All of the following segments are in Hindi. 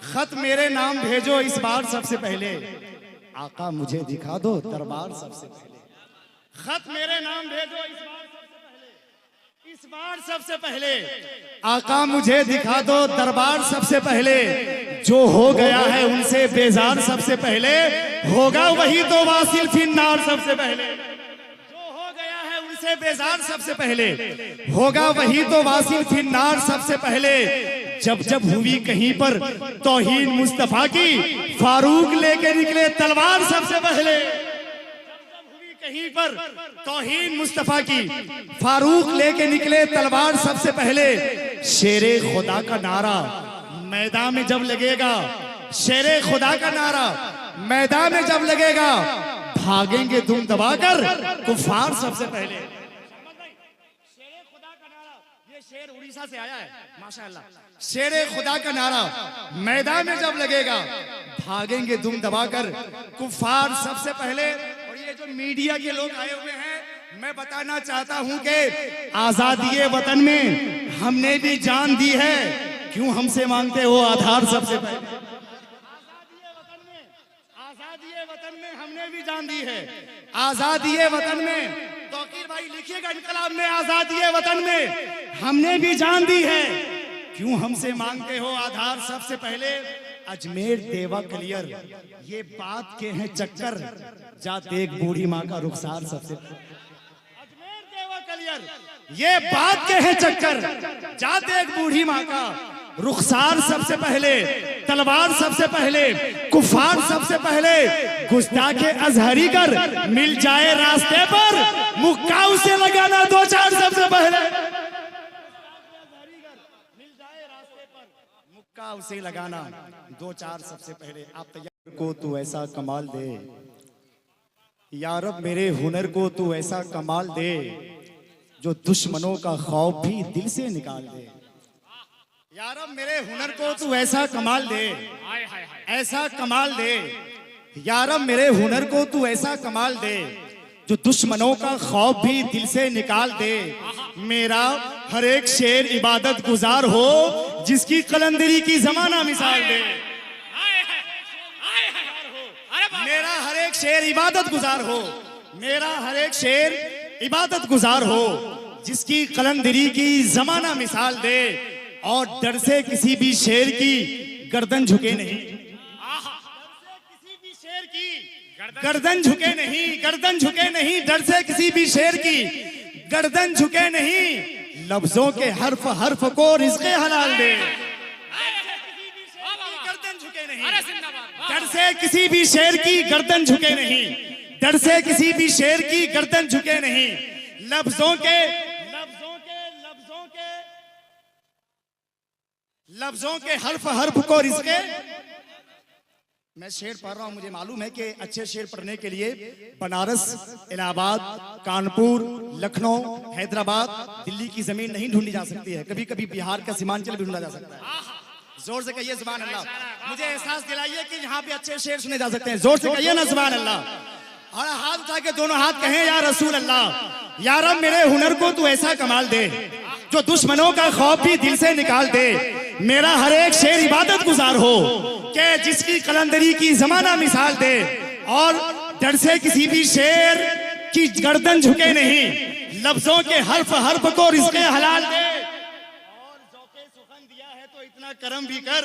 खत मेरे नाम भेजो इस बार सबसे पहले, आका मुझे दिखा दो दरबार सबसे पहले। खत मेरे नाम भेजो इस बार सबसे पहले, आका मुझे दिखा दो दरबार सबसे पहले। जो हो गया है उनसे बेजार सबसे पहले, होगा वही तो वासिल फिन्नार सबसे पहले। जो हो गया है उनसे बेजार सबसे पहले, होगा वही तो वासिल फिन्नार सबसे पहले। जब जब हुई कहीं पर तौहीन मुस्तफा की, फारूक लेके निकले तलवार सबसे पहले। कहीं पर तौहीन मुस्तफा की, फारूक लेके निकले तलवार सबसे पहले। शेरे खुदा का नारा मैदान में जब लगेगा, शेरे खुदा का नारा मैदान में जब लगेगा, भागेंगे दुम दबाकर कुफार सबसे पहले। शेरे खुदा का नारा, ये शेर उड़ीसा से आया है माशाअल्लाह। शेरे खुदा का नारा मैदान में जब लगेगा, भागेंगे दुम दबाकर कुफार सबसे पहले। और ये जो मीडिया के लोग आए हुए हैं, मैं बताना चाहता हूं कि आजादी वतन में हमने भी जान दी है, क्यों हमसे मांगते हो आधार सबसे पहले। आजादी वतन में हमने भी जान दी है, आजादी वतन में, तौकीर भाई लिखिएगा इनकलाब में, आजादी वतन में हमने भी जान दी है, क्यों हमसे मांगते हो आधार सबसे पहले। अजमेर देवा कलियर ये बात के हैं चक्कर, जा देख बूढ़ी माँ का रुखसार सबसे पहले। अजमेर देवा कलियर ये बात के हैं चक्कर, जा देख बूढ़ी माँ का रुखसार सबसे पहले। तलवार सबसे पहले, कुफार सबसे पहले, गुस्ताखे अजहरी कर मिल जाए रास्ते पर, मुक्का उसे लगाना दो चार सबसे पहले। मुक्का उसे लगाना दो चार सबसे पहले। आप तैयार को तू ऐसा कमाल दे, या रब मेरे हुनर को तू ऐसा कमाल दे, जो दुश्मनों का खौफ भी दिल से निकाल दे। या रब मेरे हुनर को तू ऐसा कमाल दे, ऐसा कमाल दे। या रब मेरे हुनर को तू ऐसा कमाल दे, जो दुश्मनों का खौफ भी दिल से निकाल दे। मेरा हर एक शेर इबादत गुजार हो, जिसकी कलंदरी की जमाना मिसाल दे। मेरा हर एक शेर इबादत गुजार हो, मेरा हर एक शेर इबादत गुजार हो, जिसकी कलंदरी की जमाना मिसाल दे। और डर से किसी भी शेर की गर्दन झुके नहीं, किसी भी शेर की गर्दन झुके नहीं, गर्दन झुके नहीं। डर से किसी भी शेर की गर्दन झुके नहीं, लफ्जों के हर्फ हर्फ को रिज़्क़े हलाल दे। गर्दन झुके नहीं, डर से किसी भी शेर की गर्दन झुके नहीं, डर से किसी भी शेर की गर्दन झुके नहीं। लफ्जों के हर्फ हर्फ को रिज़्क़े। मैं शेर पढ़ रहा हूं, मुझे मालूम है कि अच्छे शेर पढ़ने के लिए बनारस, इलाहाबाद, कानपुर, लखनऊ, हैदराबाद, दिल्ली की जमीन नहीं ढूंढी जा सकती है, कभी कभी बिहार का सीमांचल भी ढूंढा जा सकता है। जोर से कहिए सुभान अल्लाह। मुझे एहसास दिलाइए कि यहाँ पे अच्छे शेर सुने जा सकते हैं। जोर से कहिए ना सुभान अल्लाह। और हाथ उठा के दोनों हाथ कहें या रसूल अल्लाह। या रब मेरे हुनर को तू ऐसा कमाल दे, जो दुश्मनों का खौफ भी दिल से निकाल दे। मेरा हर एक शेर इबादत गुजार हो, के जिसकी कलंदरी की जमाना मिसाल दे। और डर से किसी भी शेर की गर्दन झुके नहीं, लफ्जों के हर्फ हर्फ को रिज़्क़े हलाल दे। और ज़ौक़े सुखन दिया है तो इतना करम भी कर,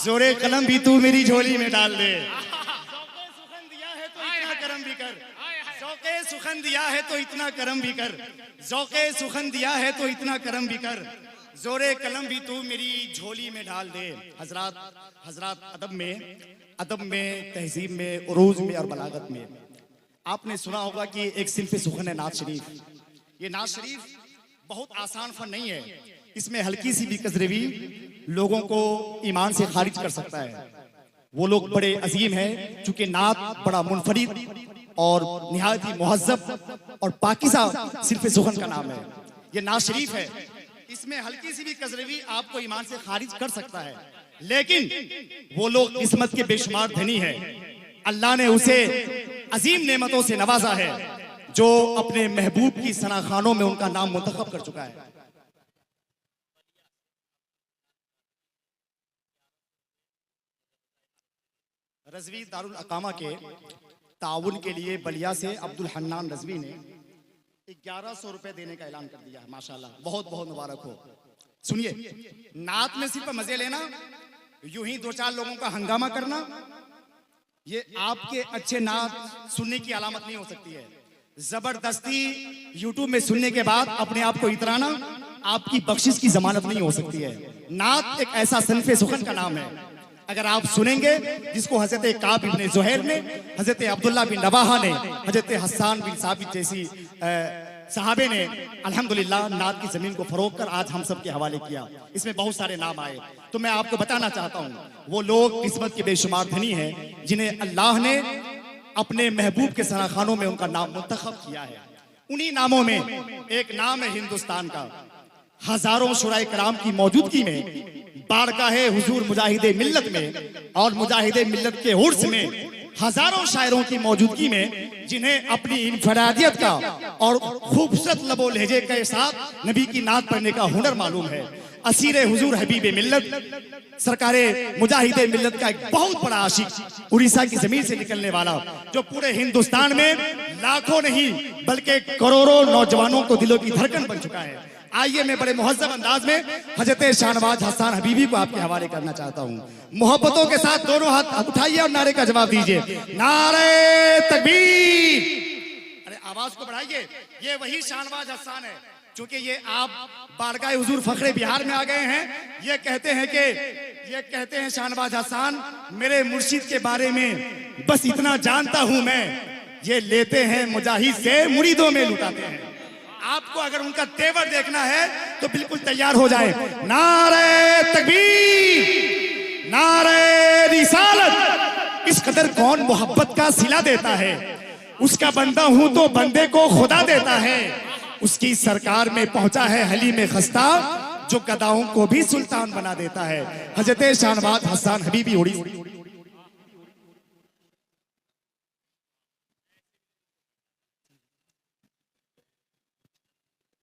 जोरे कलम भी तू मेरी झोली में डाल दे। ज़ौक़े सुखन दिया है तो इतना करम भी कर, ज़ौक़े सुखन दिया है तो इतना करम भी कर, ज़ौक़े सुखन दिया है तो इतना करम भी कर, जोरे कलम भी तू मेरी झोली में डाल दे। हजरात अदब में, तहजीब में, उरूज में और बलागत में आपने सुना होगा कि एक सिल्फ़ सुखन है नात शरीफ। ये नात शरीफ बहुत आसान फन नहीं है, इसमें हल्की सी भी कजरवी लोगों को ईमान से खारिज कर सकता है। वो लोग बड़े अजीम हैं, चूंकि नात बड़ा मुनफरिद और निहायत ही मुहज़्ज़ब और पाकीज़ा सिल्फ़ सुखन का नाम है। ये नात शरीफ है, इसमें हल्की सी भी कजरवी आपको ईमान से खारिज कर सकता है। लेकिन वो लोग किस्मत के बेशुमार धनी है, अल्लाह ने उसे अजीम नेमतों से नवाजा है, जो अपने महबूब की सनाखानों में उनका नाम मुंतखब कर चुका है। रजवी दारुल अकामा के ताउन के लिए बलिया से अब्दुल हन्नान रजवी ने 1100 रुपए देने का ऐलान कर दिया है। माशाल्लाह, बहुत बहुत मुबारक हो। सुनिए, नात में सिर्फ मजे लेना, यूं ही दो चार लोगों का हंगामा करना, ये आपके अच्छे नात सुनने की अलामत नहीं हो सकती है। जबरदस्ती यूट्यूब में सुनने के बाद अपने आप को इतराना आपकी बख्शिश की जमानत नहीं हो सकती है। नात एक ऐसा सनफे सुखन का नाम है, अगर आप सुनेंगे जिसको हजरत काब इब्ने ज़ुहैर ने, हजरत अब्दुल्ला बिन रवाहा ने, हजरत हस्सान बिन साबित जैसी सहाबे ने अल्हम्दुलिल्लाह नात की जमीन को फरोग कर आज हम सब के हवाले किया। इसमें बहुत सारे नाम आए, तो मैं आपको बताना चाहता हूँ वो लोग किस्मत के बेशुमार धनी हैं जिन्हें अल्लाह ने अपने महबूब के सराखानों में उनका नाम मुंतखब किया है। उन्हीं नामों में एक नाम है हिंदुस्तान का। हजारों शुराए कराम की मौजूदगी में, बारगाहे हुजूर मुजाहिदे मिल्लत में और मुजाहिदे मिल्लत के उर्स में हजारों शायरों की मौजूदगी में, जिन्हें अपनी इनफरादियत का और खूबसूरत लबो लहजे के साथ नबी की नात पढ़ने का हुनर मालूम है। असीरे हुजूर हबीबे मिल्लत सरकारे मुजाहिदे मिल्लत का एक बहुत बड़ा आशिक, उड़ीसा की जमीन से निकलने वाला, जो पूरे हिंदुस्तान में लाखों नहीं बल्कि करोड़ों नौजवानों को दिलों की धड़कन बन चुका है। आइए मैं बड़े मुहज्जब अंदाज में हजरत शाहनवाज हसन हबीबी को आपके हवाले करना चाहता हूँ। मोहब्बतों के साथ दोनों हाथ उठाइए और नारे का जवाब दीजिए, नारे तकबीर। अरे आवाज को बढ़ाइए। ये वही शाहनवाज हसन है, क्योंकि ये आप बारगाह हुजूर फखरे बिहार में आ गए हैं। ये कहते हैं शाहनवाज हसन मेरे मुर्शिद के बारे में बस इतना जानता हूं मैं, ये लेते हैं मुजाहिद से मुरीदों में लुटाते हैं। आपको अगर उनका तेवर देखना है तो बिल्कुल तैयार हो जाए। नारे तकबीर, नारे रिसालत। इस कदर कौन मोहब्बत का सिला देता है, उसका बंदा हूं तो बंदे को खुदा देता है। उसकी सरकार में पहुंचा है हलीम खस्ता, जो गदाओं को भी सुल्तान बना देता है। हजरत शाहनवाज हसन हबीबी उड़ी।